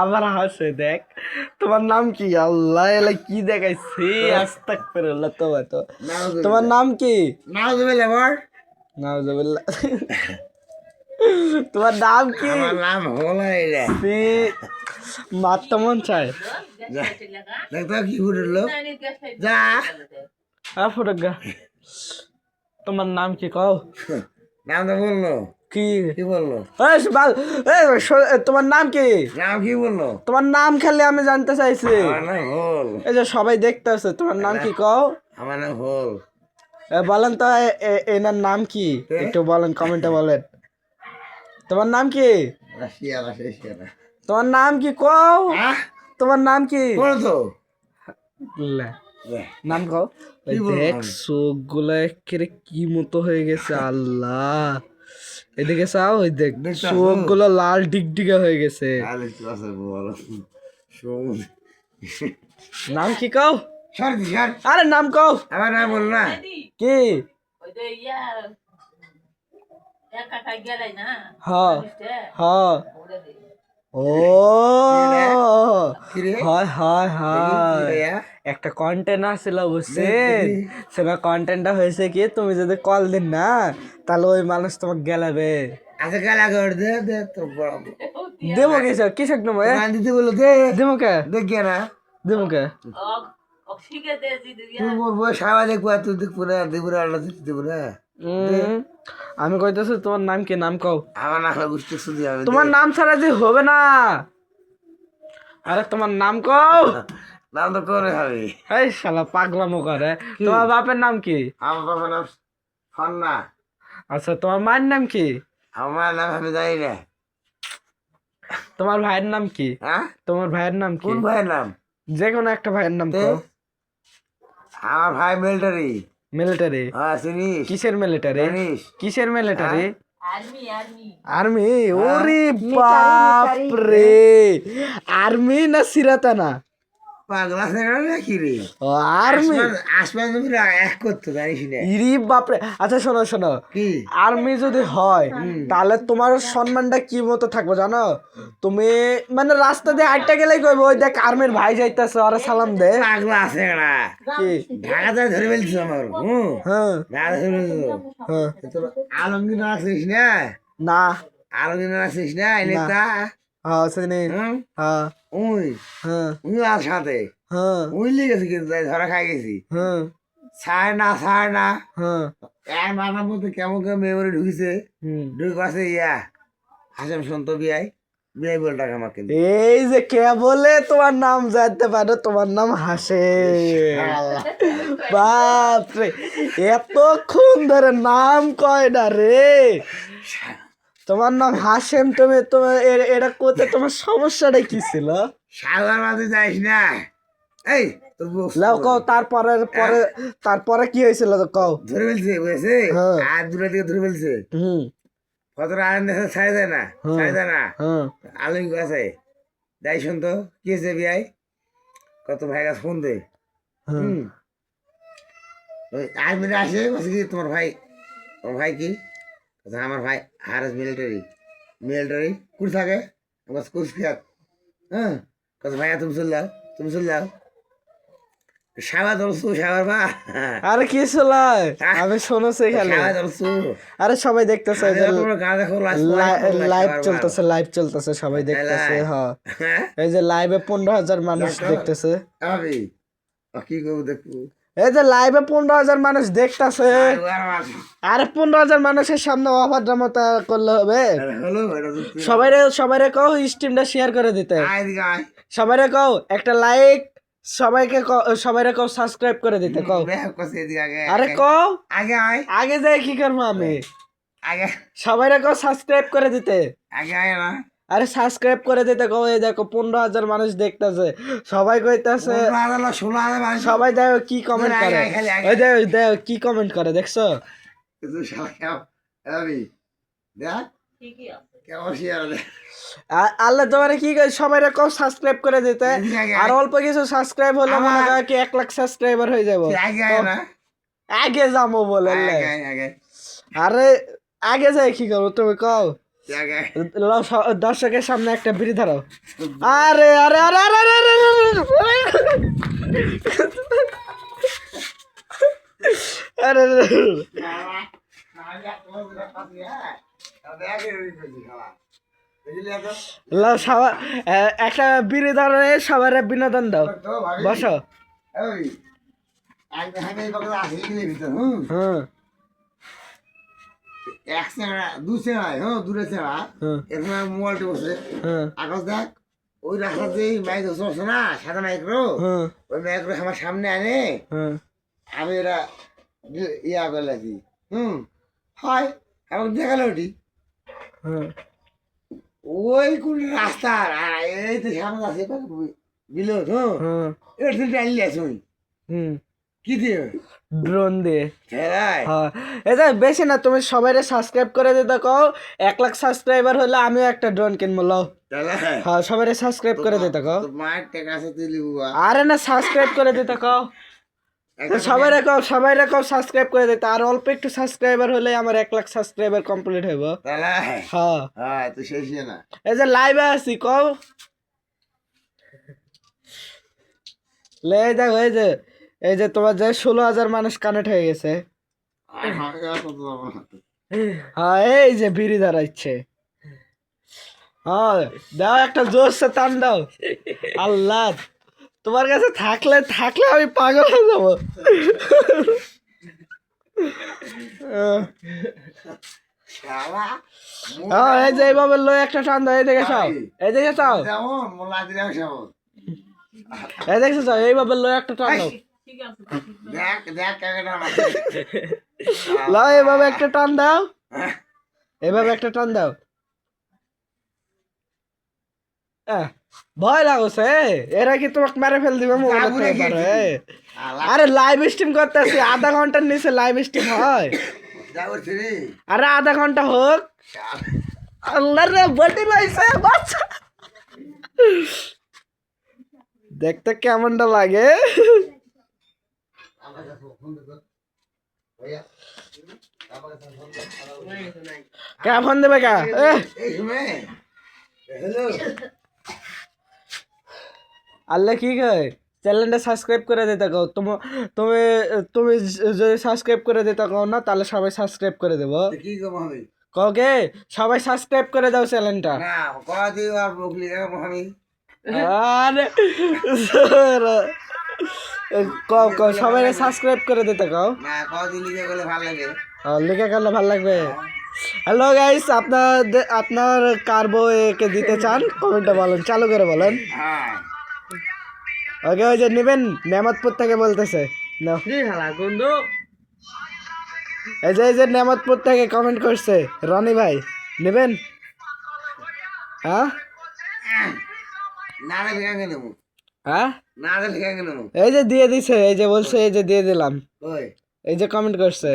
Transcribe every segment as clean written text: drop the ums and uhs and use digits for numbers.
আবার হাসে দেখ। তোমার নাম কি? আল্লাহ এলা কি দেখাইছে, আস্তাগফিরুল্লাহ, তওবা তো। তোমার নাম কি? নাউজুবিল্লাহ বল। নাউজুবিল্লাহ। তোমার নাম কি? আমার নাম হলো রে। সি মারতে মন চায়। দেখ তো কি ফুটলো। যা ফুটগা। তোমার নাম কি কও? নাম তো বললো। কি কি বললো? তোমার নাম কি? নাম কি বললো? তোমার নাম খেলে আমি জানতে চাইছি। আমার নাম হল। এই যে সবাই দেখতেছে, তোমার নাম কি কও? আমার নাম হল। বলেন তো এনার নাম কি, একটু বলেন, কমেন্টে বলেন। তোমার নাম কি? তোমার নাম কি কও? তোমার নাম কি? বলো তো। লে, নাম কও। দেখ চোখ গুলা একেবারে কি মতো হয়ে গেছে, আল্লাহ। এদিকে চাও, ওই দেখ চোখ গুলো লাল ডিগডিগা হয়ে গেছে। নাম কি কও? আরে নাম কও। আমার নাম বল না। কি? হ্যাঁ হ্যাঁ। ও হয় হয় হয়, একটা কন্টেন্ট আসছিল বুঝছেন। সেটা কন্টেন্টটা হয়েছে কি, তুমি যদি কল দিন না তাহলে ওই মানুষ তোমাকে গেলাবে। আচ্ছা গালা করে দে দে তো বড় দেবো কিসব কিসব নেবো? গান দিতে বলো দে দেবো কে? দেখ গে না দেবো কে? তুই বলবো সাবা দেখবো আর তুই দেখবো না দেবো না আল্লাহ দেবো না। আমি কইতেছি তোমার নাম কি, নাম কও। আমার নাম বুঝতে শুধু আমি তোমার নাম ছাড়া যে হবে না। আরে তোমার নাম কও। নাম তো করে হবে। এই শালা পাগলামো করে। তোমার বাপের নাম কি? আমার বাবার নাম ফান্না। আচ্ছা তোমার মায়ের নাম কি? আমার নাম আমি জানি না। তোমার ভাইয়ের নাম কি? হ্যাঁ, তোমার ভাইয়ের নাম কি? কোন ভাইয়ের নাম? যে কোনো একটা ভাইয়ের নাম কও। আমার ভাই মিলিটারি। মিলিটারি? হ্যাঁ চিনিস? কিসের মিলিটারি? জানিস? কিসের মিলিটারি? আর্মি? হ্যাঁ। ওরে বাপ রে, আর্মি না সিরাতানা? পাগলা থেকে নাকি রে? ও আর্মি। আসমান জমিন এক করতো জানিস না? ইরি বাপরে। আচ্ছা শোনো শোনো, কি আর্মি যদি হয় তাহলে তোমার সম্মানটা কি মতো থাকবো জানো? তুমি মানে রাস্তা দিয়ে হাঁটতে গেলেই কইবো ওই দেখ আর্মির ভাই যাইতেছে, ওরা সালাম দে। পাগলা আছে না? কি ঢাকা যায় ধরে ফেলছিস আমার। হ্যাঁ ঢাকা ধরে ফেলছিস। হ্যাঁ। তোর আলমগীর রাখছিস না? না আলমগীর রাখছিস না? এনে না। তা হ্যাঁ চিনি। হ্যাঁ উই হ্যাঁ উই আর সাথে হ্যাঁ উইলে গেছি কিন্তু ধরা খাই গেছি। হ্যাঁ ছাড় না হ্যাঁ। এক মাথার মধ্যে কেমন কেমন মেমোরি ঢুকেছে। ঢুকে আছে ইয়া হাসেম সন্ত বিয়াই বিয়াই বলে টাকা আমাকে। এই যে কে বলে তোমার নাম জানতে পারো, তোমার নাম হাসে। বাপরে, এতক্ষণ ধরে নাম কয় না রে। তোমার নাম হাসেম, তুমি তোমার এটা করতে তোমার সমস্যাটা কি ছিল? সাগর মাঝে যাইস না। এই তোর বউ লাও কও, তারপরে তারপরে কি হয়েছিল কও। ধরে ফেলছে বুঝেছে হ্যাঁ। আর দূরে দিকে ধরে ফেলছে। হুম কতটা আনন্দ ছাড়ে যায় না, ছাড়ে যায় না। হ্যাঁ আলম আছে যাই শুন তো কি হয়েছে বিয়াই কত ভাই কাছে ফোন দে। হ্যাঁ ওই আর্মিরা আসে বলছে কি তোমার ভাই কি আমার ভাই হারেস মিলিটারি কুড়ি থাকে আমার কুড়ি খেয়াল। হ্যাঁ কত ভাইয়া তুমি চলে যাও সাবা ধরছু সাবার বা। আরে কি ছিল, আমি শুনেছি খালি। সাবা ধরছু আরে সবাই দেখতেছে, তোমরা গা দেখো লাইভ চলতেছে সবাই দেখতেছে। হ্যাঁ এই যে লাইভে 15,000 মানুষ দেখতেছে। আমি কি করবো দেখবো এই যে লাইভে 15,000 মানুষ দেখতেছে। আরে 15,000 মানুষের সামনে অভদ্রমতা করলে হবে? সবাইরে কও স্ট্রিমটা শেয়ার করে দিতে। সবাইরে কও একটা লাইক, সবাইরে কও সাবস্ক্রাইব করে দিতে কও। আরে কও আগে যাই কি করবো আমি? সবাইরে কও সাবস্ক্রাইব করে দিতে। আরে সাবস্ক্রাইব করে দিতে কও। এই দেখো 15,000 মানুষ দেখতেছে, সবাই কইতাছে। সবাই দেখো কি কমেন্ট করে, ওই দেখো কি কমেন্ট করে, দেখছো? আল্লাহ তোমার কি সবাই কও সাবস্ক্রাইব করে দিতে। আর অল্প কিছু সাবস্ক্রাইব হলে মনে হয় কি 1 লাখ সাবস্ক্রাইবার হয়ে যাবো। আগে যাবো বলে। আরে আগে যাই কি করবো তুমি কও? দর্শকের সামনে একটা বিড়ি ধরো আরে আরে আরে আরে আরে আরে আরে একটা বিড়ি ধরে সবার বিনোদন দাও বসো হ্যাঁ এক চেঁড়া দু চেঁড়ায় হ্যাঁ দূরে চেঁড়া এরকম মোবাইলটি বসে আকাশ দেখ ওই রাস্তা যে মাইক চলছে না সাদা মাইক্রো ওই মাইক্রো আমার সামনে আনে আমি এরা ইয়া করলাছি হয় আমাকে দেখালো ওটি ওই কোন রাস্তা এই তো সামনে আছে বিলো হ্যাঁ এর থেকে আনলি আছে ওই কি দিয়ে ড্রোন দিয়ে হ্যাঁ এটা বেশি না তুমি সবাই সাবস্ক্রাইব করে দিতে কও 1 লাখ সাবস্ক্রাইবার হলে আমিও একটা ড্রোন কিনবো লও হ্যাঁ সবাই সাবস্ক্রাইব করে দিতে কও মায়ের টাকা আছে তুই লিবুয়া আরে না সাবস্ক্রাইব করে দিতে কও সবাই কও সাবস্ক্রাইব করে দিতে আর অল্প একটু সাবস্ক্রাইবার হলে আমার 1 লাখ সাবস্ক্রাইবার কমপ্লিট হইব হ্যাঁ হ্যাঁ তুই শেষ না এই যে লাইভে আছি কও লে দেখো এই যে তোমার যে 16,000 মানুষ কানেক্ট হয়ে গেছে হ্যাঁ এই যে বিড়ি দাঁড়াচ্ছে হ্যাঁ দাও একটা জোরসে টান দাও আল্লাহ তোমার কাছে থাকলে আমি পাগল হয়ে যাবো হ্যাঁ এই যে এইভাবে লই একটা টান দাও এই দেখে চাও এই দেখে চাও এই দেখছো চাও এইভাবে লই একটা টান দাও লো এভাবে একটা টান দাও এভাবে একটা টান দাও ভয় লাগছে এরা কি তোমাকে মেরে ফেল দিবে মোবাইলে আরে লাইভ স্ট্রিম করতেছি আধা ঘন্টার নিচে লাইভ স্ট্রিম হয় আরে আধা ঘন্টা হোক আল্লাহ রে বটি লাইছে বাচ্চা দেখতে কেমনটা লাগে কে ফোন দেবে কা আল্লাহ কি কয় চ্যানেলটা সাবস্ক্রাইব করে দিতে কও তুমি যদি সাবস্ক্রাইব করে দিতে কও না তাহলে সবাই সাবস্ক্রাইব করে দেবো কও কে সবাই সাবস্ক্রাইব করে দাও চ্যানেলটা আরে সবাই সাবস্ক্রাইব করে দিতে কও লিখে করলে ভালো লাগবে হ্যালো গাইস আপনার কার বউকে দিতে চান কমেন্টে বলেন চালু করে বলেন ওকে ওই যে নেবেন নেমাতপুর থেকে বলতেছে এই যে নেমাতপুর থেকে কমেন্ট করছে রনি ভাই নেবেন হ্যাঁ হ্যাঁ এই যে দিয়ে দিছে এই যে বলছে এই যে দিয়ে দিলাম এই যে কমেন্ট করছে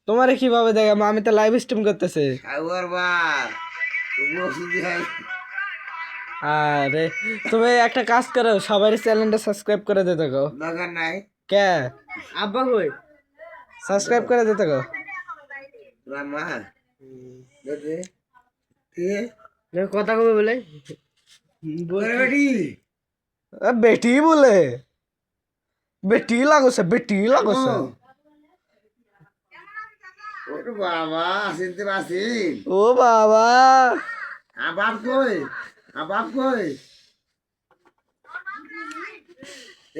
তোমারে কিভাবে দেখাবো আমি তো লাইভ স্ট্রিম করতেছি আরে তুমি একটা কাজ করো সবাই চ্যানেলটা সাবস্ক্রাইব করে দিতে গো দরকার নাই কে আব্বা কই সাবস্ক্রাইব করে দিতে গো রামা দে কথা কবে বলে বেটি বেটি বলে বেটি লাগছে ওরে বাবা চিনতে পারছিস ও বাবা বাপ কই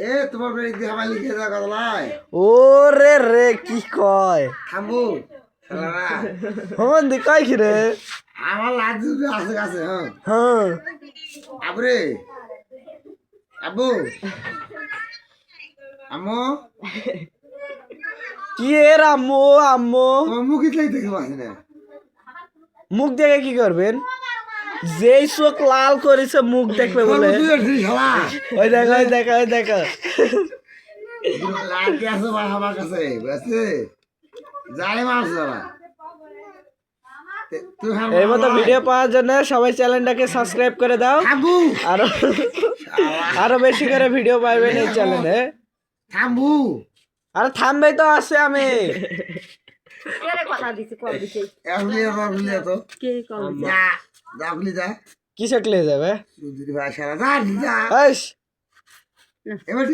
এ তোমার বেটি দিয়ে আমার লিখে দেওয়া কথা নয় ও রে কি কয় থামবো শালারা হন দি কয় কি রে আমার লাজু আছে কাছে হ্যাঁ আবরে আবু আম্মু কি এর আম্মু তোমার মুখ ইতলাই দেখতে পাচ্ছি না মুখ দেখে কি করবেন যেই চোখ লাল করেছে মুখ দেখবে বলে ওই দেখো লাল কি আছে আমার কাছে বুঝছে যাই মারছ এই মতো ভিডিও পাওয়ার জন্য সবাই চ্যানেলটাকে সাবস্ক্রাইব করে দাও আরো বেশি করে ভিডিও পাইবেন এই চ্যানেলে থামবু আরে থামবে তো আছে আমি কেরে কথা দিছি কল দিছি এগুলি তো কে কল দিছি যা যাবলি যা কিসে ক্লে যাবে দুদিন ভাই সারা যা যা আইস এবার